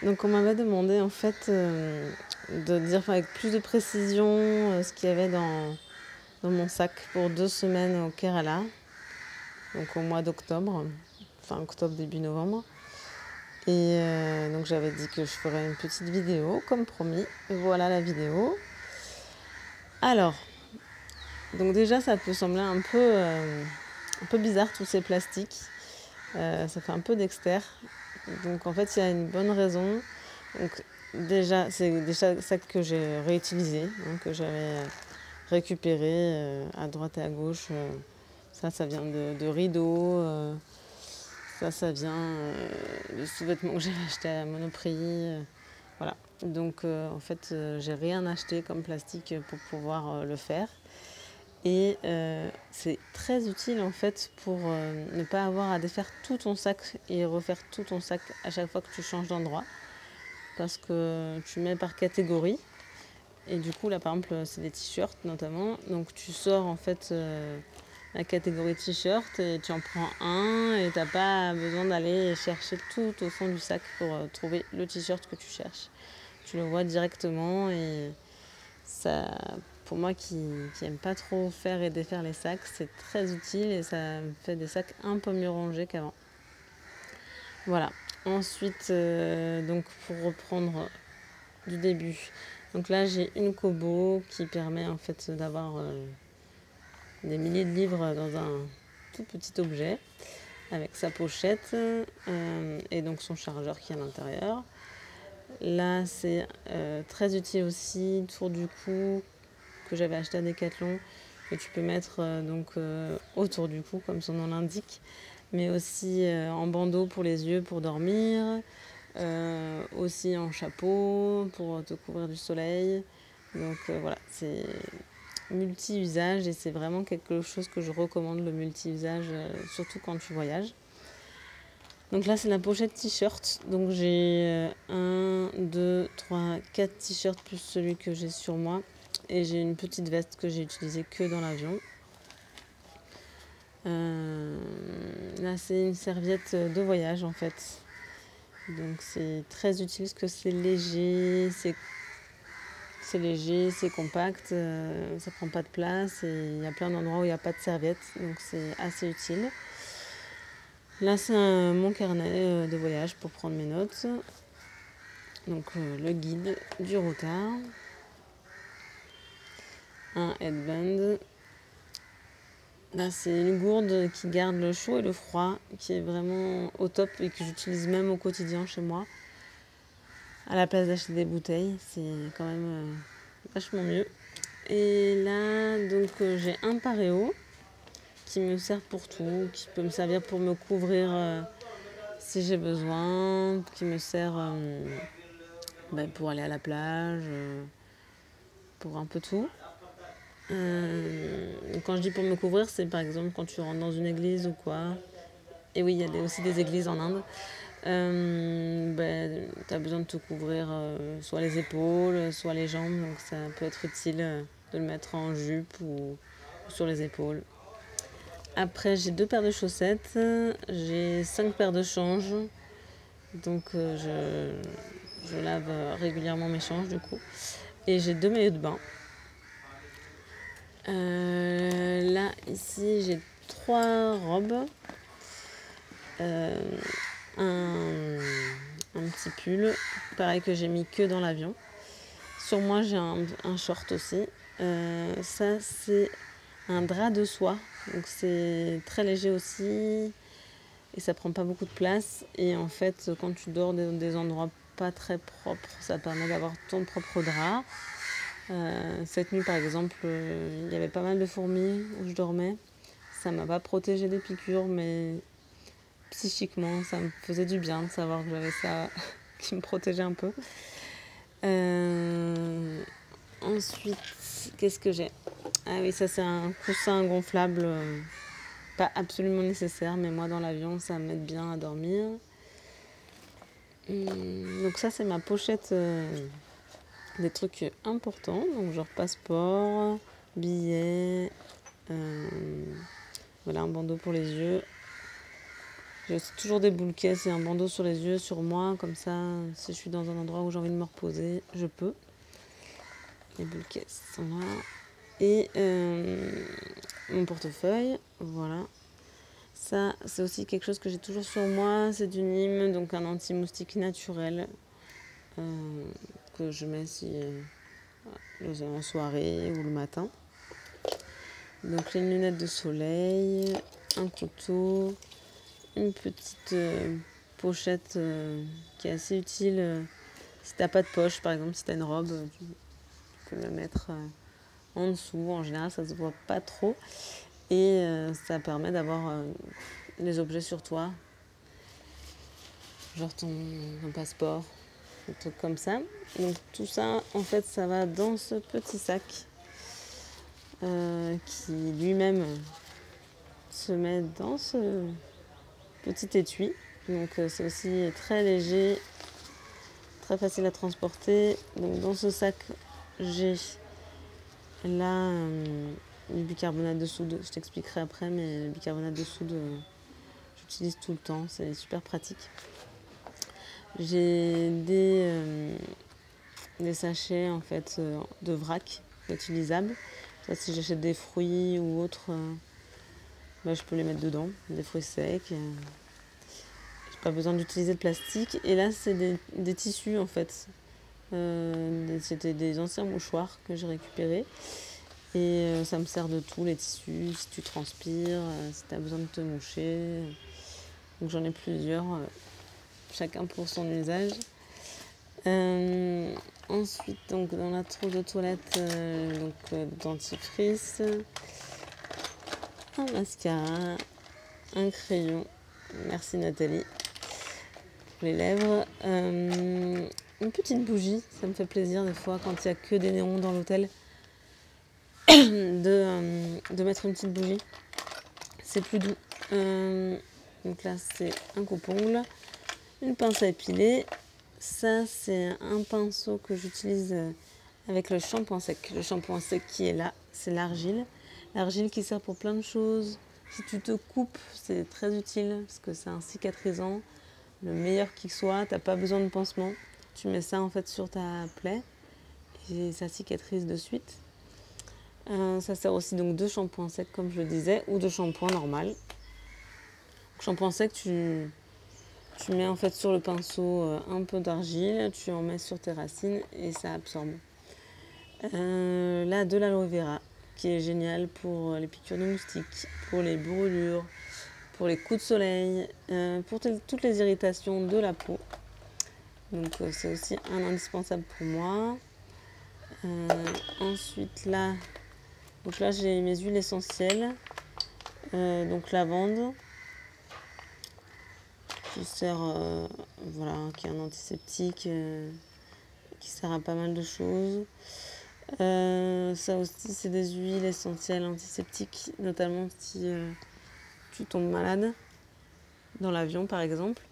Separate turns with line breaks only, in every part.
Donc on m'avait demandé en fait de dire avec plus de précision ce qu'il y avait dans mon sac pour 2 semaines au Kerala, donc au mois d'octobre, fin octobre, début novembre. Et donc j'avais dit que je ferais une petite vidéo, comme promis. Voilà la vidéo. Alors, donc déjà ça peut sembler un peu bizarre tous ces plastiques. Ça fait un peu dexter. Donc en fait il y a une bonne raison. Donc déjà c'est des sacs que j'ai réutilisés, hein, que j'avais récupérés à droite et à gauche. Ça vient de rideaux. Ça vient de sous-vêtements que j'avais acheté à Monoprix. Voilà. Donc en fait, j'ai rien acheté comme plastique pour pouvoir le faire. Et c'est très utile en fait pour ne pas avoir à défaire tout ton sac et refaire tout ton sac à chaque fois que tu changes d'endroit. Parce que tu mets par catégorie. Et du coup, là par exemple, c'est des t-shirts notamment. Donc tu sors en fait la catégorie t-shirt et tu en prends un et t'as pas besoin d'aller chercher tout au fond du sac pour trouver le t-shirt que tu cherches. Tu le vois directement et ça, pour moi qui aime pas trop faire et défaire les sacs, c'est très utile et ça fait des sacs un peu mieux rangés qu'avant. Voilà. Ensuite, donc pour reprendre du début, donc là j'ai une Kobo qui permet en fait d'avoir des milliers de livres dans un tout petit objet avec sa pochette et donc son chargeur qui est à l'intérieur. Là c'est très utile aussi, tour du cou que j'avais acheté à Decathlon, que tu peux mettre autour du cou comme son nom l'indique, mais aussi en bandeau pour les yeux pour dormir, aussi en chapeau pour te couvrir du soleil. Donc voilà, c'est multi-usage et c'est vraiment quelque chose que je recommande, le multi-usage, surtout quand tu voyages. Donc là c'est la pochette t-shirt, donc j'ai 1, 2, 3, 4 t-shirts plus celui que j'ai sur moi et j'ai une petite veste que j'ai utilisée que dans l'avion. Là c'est une serviette de voyage en fait, donc c'est très utile parce que c'est léger, c'est compact, ça prend pas de place et il y a plein d'endroits où il n'y a pas de serviette, donc c'est assez utile. Là, c'est mon carnet de voyage pour prendre mes notes. Donc, le guide du routard. Un headband. Là, c'est une gourde qui garde le chaud et le froid, qui est vraiment au top et que j'utilise même au quotidien chez moi. À la place d'acheter des bouteilles, c'est quand même vachement mieux. Et là, donc, j'ai un paréo qui me sert pour tout, qui peut me servir pour me couvrir si j'ai besoin, qui me sert pour aller à la plage, pour un peu tout. Quand je dis pour me couvrir, c'est par exemple quand tu rentres dans une église ou quoi. Et oui, il y a aussi des églises en Inde. Tu as besoin de te couvrir soit les épaules, soit les jambes. Donc ça peut être utile de le mettre en jupe ou sur les épaules. Après, j'ai 2 paires de chaussettes. J'ai 5 paires de changes. Donc je lave régulièrement mes changes du coup. Et j'ai 2 maillots de bain. Là, ici, j'ai 3 robes. Un petit pull, pareil que j'ai mis que dans l'avion. Sur moi, j'ai un short aussi. Ça, c'est un drap de soie. Donc, c'est très léger aussi. Et ça prend pas beaucoup de place. Et en fait, quand tu dors dans des endroits pas très propres, ça permet d'avoir ton propre drap. Cette nuit, par exemple, il y avait pas mal de fourmis où je dormais. Ça m'a pas protégé des piqûres, mais psychiquement, ça me faisait du bien de savoir que j'avais ça qui me protégeait un peu. Ensuite, qu'est-ce que j'ai? Ah oui, ça c'est un coussin gonflable, pas absolument nécessaire, mais moi dans l'avion, ça m'aide bien à dormir. Donc ça c'est ma pochette des trucs importants, donc genre passeport, billets, voilà un bandeau pour les yeux. J'ai aussi toujours des boules caisses et un bandeau sur les yeux, sur moi, comme ça, si je suis dans un endroit où j'ai envie de me reposer, je peux. Les boules caisses sont là. Et mon portefeuille, voilà. Ça, c'est aussi quelque chose que j'ai toujours sur moi, c'est du Nîmes, donc un anti-moustique naturel que je mets si en soirée ou le matin. Donc les lunettes de soleil, un couteau, une petite pochette qui est assez utile si t'as pas de poche, par exemple si t'as une robe, tu peux la mettre en dessous. En général, ça se voit pas trop et ça permet d'avoir les objets sur toi, genre ton passeport, des trucs comme ça. Donc tout ça, en fait, ça va dans ce petit sac qui lui-même se met dans ce petit étui. Donc c'est aussi très léger, très facile à transporter. Donc dans ce sac, j'ai là du bicarbonate de soude. Je t'expliquerai après, mais le bicarbonate de soude, j'utilise tout le temps. C'est super pratique. J'ai des sachets en fait de vrac réutilisables. Ça, si j'achète des fruits ou autres, je peux les mettre dedans, des fruits secs. J'ai pas besoin d'utiliser de plastique. Et là, c'est des tissus en fait. C'était des anciens mouchoirs que j'ai récupérés. Et ça me sert de tout, les tissus, si tu transpires, si tu as besoin de te moucher. Donc j'en ai plusieurs, chacun pour son usage. Ensuite, donc, dans la trousse de toilette, dentifrice, un mascara, un crayon, merci Nathalie, pour les lèvres, une petite bougie, ça me fait plaisir des fois quand il n'y a que des néons dans l'hôtel de mettre une petite bougie, c'est plus doux. Donc là c'est un coupe-ongles, une pince à épiler. Ça, c'est un pinceau que j'utilise avec le shampoing sec. Le shampoing sec qui est là, c'est l'argile. L'argile qui sert pour plein de choses. Si tu te coupes, c'est très utile parce que c'est un cicatrisant. Le meilleur qui soit, tu n'as pas besoin de pansement. Tu mets ça en fait sur ta plaie et ça cicatrise de suite. Ça sert aussi donc de shampoing sec comme je le disais ou de shampoing normal. Shampoing sec, tu mets en fait sur le pinceau un peu d'argile, tu en mets sur tes racines et ça absorbe. Là, de l'aloe vera, qui est génial pour les piqûres de moustiques, pour les brûlures, pour les coups de soleil, pour toutes les irritations de la peau. Donc c'est aussi un indispensable pour moi. Ensuite là j'ai mes huiles essentielles, donc lavande, qui sert, qui est un antiseptique, qui sert à pas mal de choses. Ça aussi, c'est des huiles essentielles antiseptiques, notamment si tu tombes malade, dans l'avion par exemple.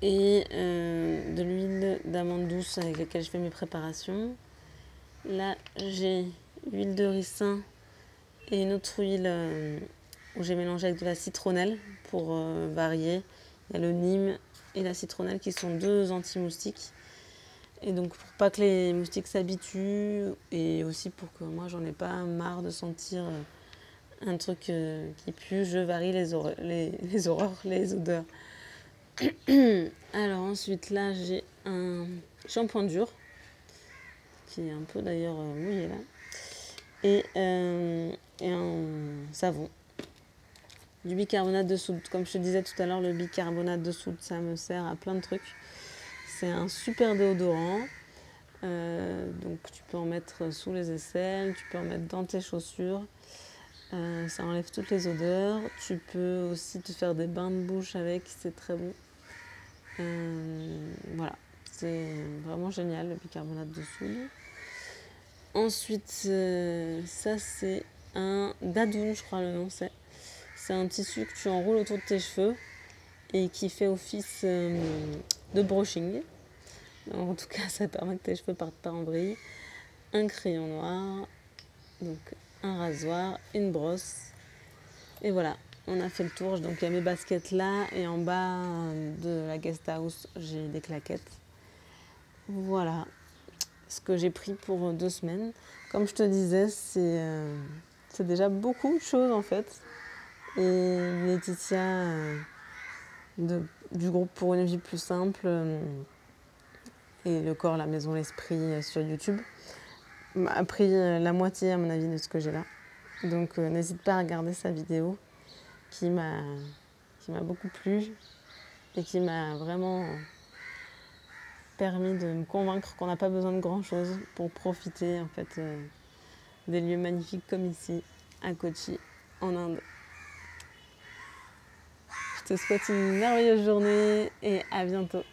Et de l'huile d'amande douce avec laquelle je fais mes préparations. Là, j'ai huile de ricin et une autre huile où j'ai mélangé avec de la citronnelle pour varier. Il y a le Nîmes et la citronnelle qui sont deux anti-moustiques. Et donc pour pas que les moustiques s'habituent et aussi pour que moi j'en ai pas marre de sentir un truc qui pue, je varie les odeurs. Alors ensuite là j'ai un shampoing dur qui est un peu d'ailleurs mouillé là et un savon, du bicarbonate de soude. Comme je te disais tout à l'heure, le bicarbonate de soude ça me sert à plein de trucs. C'est un super déodorant, donc tu peux en mettre sous les aisselles, tu peux en mettre dans tes chaussures, ça enlève toutes les odeurs. Tu peux aussi te faire des bains de bouche avec, c'est très bon. Voilà, c'est vraiment génial le bicarbonate de soude. Ensuite, ça c'est un dadoun, je crois le nom c'est. C'est un tissu que tu enroules autour de tes cheveux et qui fait office de brushing. En tout cas, ça permet que tes cheveux partent pas en vrille. Un crayon noir, donc un rasoir, une brosse. Et voilà. on a fait le tour. Donc il y a mes baskets là et en bas de la guest house, j'ai des claquettes. Voilà ce que j'ai pris pour 2 semaines. Comme je te disais, c'est déjà beaucoup de choses en fait. Et Laetitia du groupe Pour une vie plus simple et Le corps, la maison, l'esprit sur YouTube m'a appris la moitié à mon avis de ce que j'ai là. Donc n'hésite pas à regarder sa vidéo qui m'a beaucoup plu et qui m'a vraiment permis de me convaincre qu'on n'a pas besoin de grand chose pour profiter en fait des lieux magnifiques comme ici à Kochi en Inde. Je te souhaite une merveilleuse journée et à bientôt.